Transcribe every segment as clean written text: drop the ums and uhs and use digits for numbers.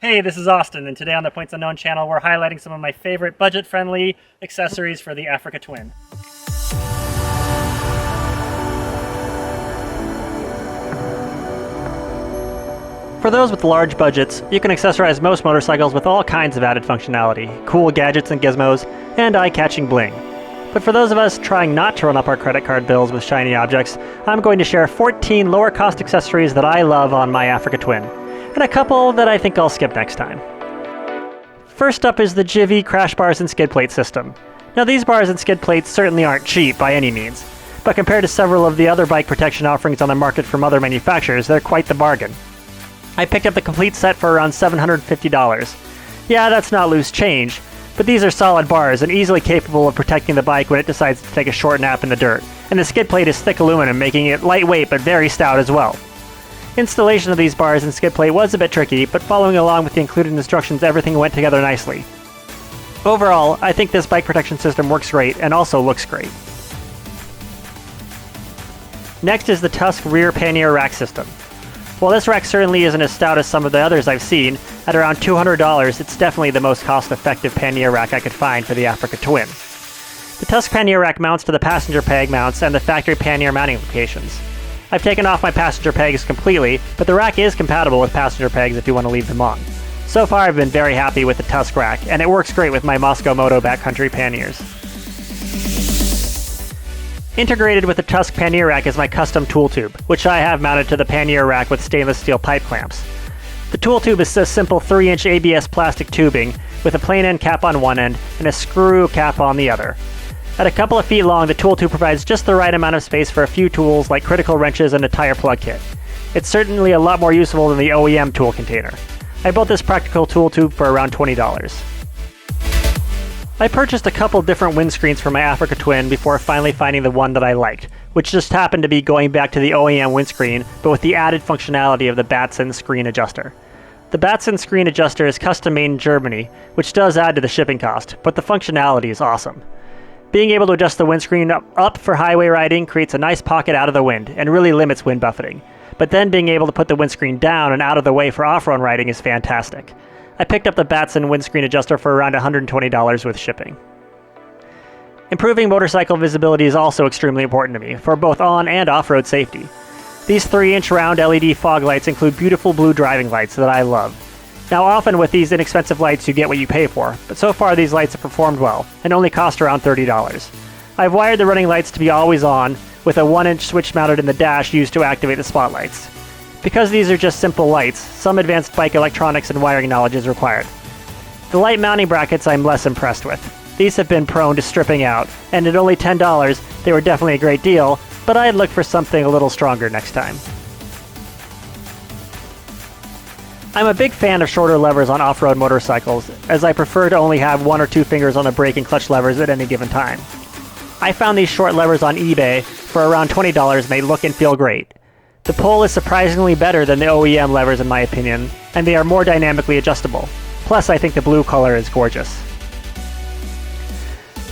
Hey, this is Austin, and today on the Points Unknown channel, we're highlighting some of my favorite budget-friendly accessories for the Africa Twin. For those with large budgets, you can accessorize most motorcycles with all kinds of added functionality, cool gadgets and gizmos, and eye-catching bling. But for those of us trying not to run up our credit card bills with shiny objects, I'm going to share 14 lower-cost accessories that I love on my Africa Twin, and a couple that I think I'll skip next time. First up is the Givi crash bars and skid plate system. Now these bars and skid plates certainly aren't cheap by any means, but compared to several of the other bike protection offerings on the market from other manufacturers, they're quite the bargain. I picked up the complete set for around $750. Yeah, that's not loose change, but these are solid bars and easily capable of protecting the bike when it decides to take a short nap in the dirt, and the skid plate is thick aluminum, making it lightweight but very stout as well. Installation of these bars and skid plate was a bit tricky, but following along with the included instructions, everything went together nicely. Overall, I think this bike protection system works great and also looks great. Next is the Tusk rear pannier rack system. While this rack certainly isn't as stout as some of the others I've seen, at around $200, it's definitely the most cost-effective pannier rack I could find for the Africa Twin. The Tusk pannier rack mounts to the passenger peg mounts and the factory pannier mounting locations. I've taken off my passenger pegs completely, but the rack is compatible with passenger pegs if you want to leave them on. So far I've been very happy with the Tusk rack, and it works great with my Moscow Moto backcountry panniers. Integrated with the Tusk pannier rack is my custom tool tube, which I have mounted to the pannier rack with stainless steel pipe clamps. The tool tube is a simple 3-inch ABS plastic tubing with a plain end cap on one end and a screw cap on the other. At a couple of feet long, the tool tube provides just the right amount of space for a few tools like critical wrenches and a tire plug kit. It's certainly a lot more useful than the OEM tool container. I bought this practical tool tube for around $20. I purchased a couple different windscreens for my Africa Twin before finally finding the one that I liked, which just happened to be going back to the OEM windscreen, but with the added functionality of the Batson screen adjuster. The Batson screen adjuster is custom made in Germany, which does add to the shipping cost, but the functionality is awesome. Being able to adjust the windscreen up for highway riding creates a nice pocket out of the wind and really limits wind buffeting. But then being able to put the windscreen down and out of the way for off-road riding is fantastic. I picked up the Batson windscreen adjuster for around $120 with shipping. Improving motorcycle visibility is also extremely important to me for both on and off-road safety. These 3-inch round LED fog lights include beautiful blue driving lights that I love. Now often with these inexpensive lights you get what you pay for, but so far these lights have performed well and only cost around $30. I've wired the running lights to be always on with a 1-inch switch mounted in the dash used to activate the spotlights. Because these are just simple lights, some advanced bike electronics and wiring knowledge is required. The light mounting brackets I'm less impressed with. These have been prone to stripping out, and at only $10 they were definitely a great deal, but I'd look for something a little stronger next time. I'm a big fan of shorter levers on off-road motorcycles, as I prefer to only have 1 or 2 fingers on the brake and clutch levers at any given time. I found these short levers on eBay for around $20 and they look and feel great. The pull is surprisingly better than the OEM levers in my opinion, and they are more dynamically adjustable. Plus I think the blue color is gorgeous.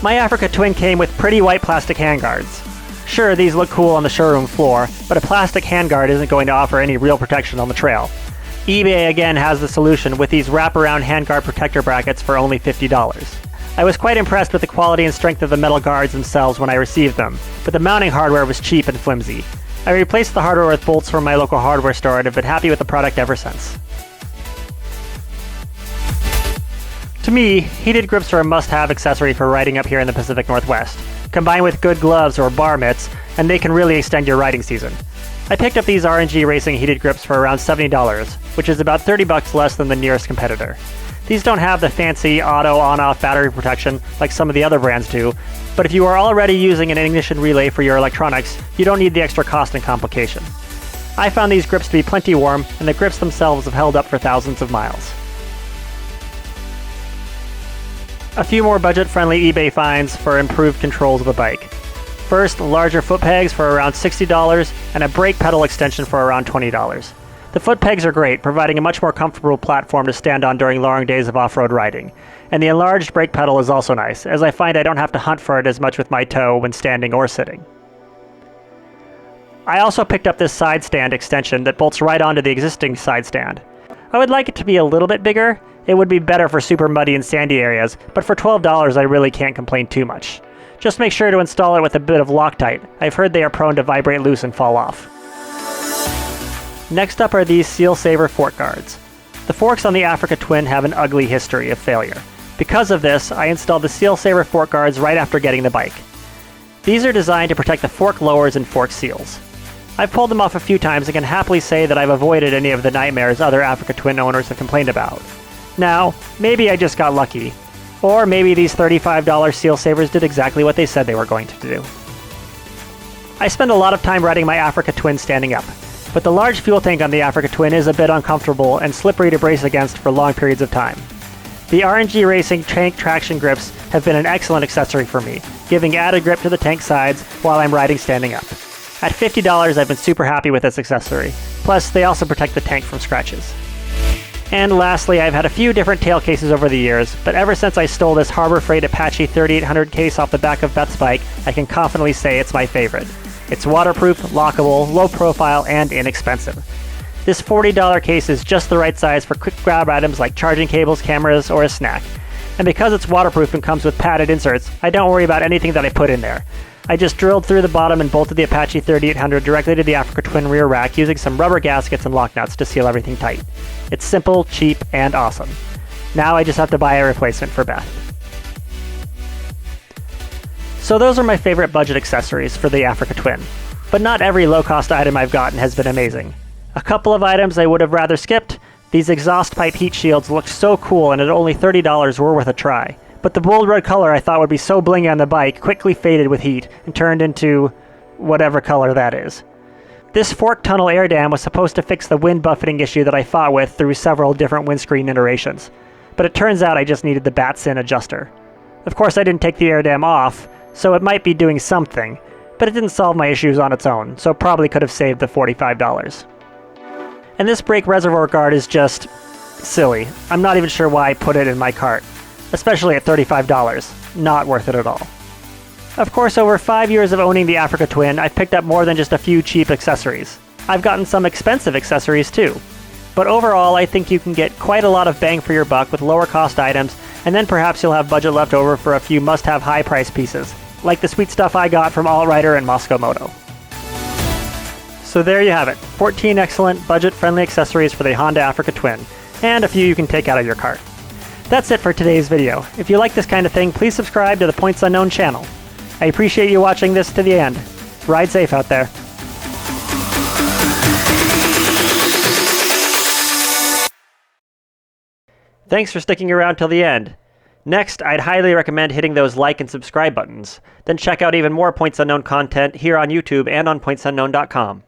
My Africa Twin came with pretty white plastic handguards. Sure, these look cool on the showroom floor, but a plastic handguard isn't going to offer any real protection on the trail. eBay again has the solution with these wraparound handguard protector brackets for only $50. I was quite impressed with the quality and strength of the metal guards themselves when I received them, but the mounting hardware was cheap and flimsy. I replaced the hardware with bolts from my local hardware store and have been happy with the product ever since. To me, heated grips are a must-have accessory for riding up here in the Pacific Northwest. Combine with good gloves or bar mitts, and they can really extend your riding season. I picked up these R&G Racing heated grips for around $70, which is about $30 less than the nearest competitor. These don't have the fancy auto on-off battery protection like some of the other brands do, but if you are already using an ignition relay for your electronics, you don't need the extra cost and complication. I found these grips to be plenty warm, and the grips themselves have held up for thousands of miles. A few more budget-friendly eBay finds for improved controls of the bike. First, larger foot pegs for around $60 and a brake pedal extension for around $20. The foot pegs are great, providing a much more comfortable platform to stand on during long days of off-road riding. And the enlarged brake pedal is also nice, as I find I don't have to hunt for it as much with my toe when standing or sitting. I also picked up this side stand extension that bolts right onto the existing side stand. I would like it to be a little bit bigger. It would be better for super muddy and sandy areas, but for $12 I really can't complain too much. Just make sure to install it with a bit of Loctite. I've heard they are prone to vibrate loose and fall off. Next up are these Seal Saver fork guards. The forks on the Africa Twin have an ugly history of failure. Because of this, I installed the Seal Saver fork guards right after getting the bike. These are designed to protect the fork lowers and fork seals. I've pulled them off a few times and can happily say that I've avoided any of the nightmares other Africa Twin owners have complained about. Now, maybe I just got lucky. Or maybe these $35 Seal Savers did exactly what they said they were going to do. I spend a lot of time riding my Africa Twin standing up, but the large fuel tank on the Africa Twin is a bit uncomfortable and slippery to brace against for long periods of time. The RNG Racing tank traction grips have been an excellent accessory for me, giving added grip to the tank sides while I'm riding standing up. At $50, I've been super happy with this accessory. Plus, they also protect the tank from scratches. And lastly, I've had a few different tail cases over the years, but ever since I stole this Harbor Freight Apache 3800 case off the back of Beth's bike, I can confidently say it's my favorite. It's waterproof, lockable, low profile, and inexpensive. This $40 case is just the right size for quick grab items like charging cables, cameras, or a snack. And because it's waterproof and comes with padded inserts, I don't worry about anything that I put in there. I just drilled through the bottom and bolted the Apache 3800 directly to the Africa Twin rear rack using some rubber gaskets and lock nuts to seal everything tight. It's simple, cheap, and awesome. Now I just have to buy a replacement for Beth. So those are my favorite budget accessories for the Africa Twin. But not every low-cost item I've gotten has been amazing. A couple of items I would have rather skipped. These exhaust pipe heat shields looked so cool and at only $30 were worth a try. But the bold red color I thought would be so blingy on the bike quickly faded with heat and turned into whatever color that is. This fork tunnel air dam was supposed to fix the wind buffeting issue that I fought with through several different windscreen iterations. But it turns out I just needed the bat-sin adjuster. Of course I didn't take the air dam off, so it might be doing something, but it didn't solve my issues on its own, so probably could have saved the $45. And this brake reservoir guard is just silly. I'm not even sure why I put it in my cart. Especially at $35. Not worth it at all. Of course, over 5 years of owning the Africa Twin, I've picked up more than just a few cheap accessories. I've gotten some expensive accessories too. But overall, I think you can get quite a lot of bang for your buck with lower cost items, and then perhaps you'll have budget left over for a few must-have high-price pieces, like the sweet stuff I got from Allrider and Moscow Moto. So there you have it, 14 excellent, budget-friendly accessories for the Honda Africa Twin, and a few you can take out of your cart. That's it for today's video. If you like this kind of thing, please subscribe to the Points Unknown channel. I appreciate you watching this to the end. Ride safe out there. Thanks for sticking around till the end. Next, I'd highly recommend hitting those like and subscribe buttons. Then check out even more Points Unknown content here on YouTube and on pointsunknown.com.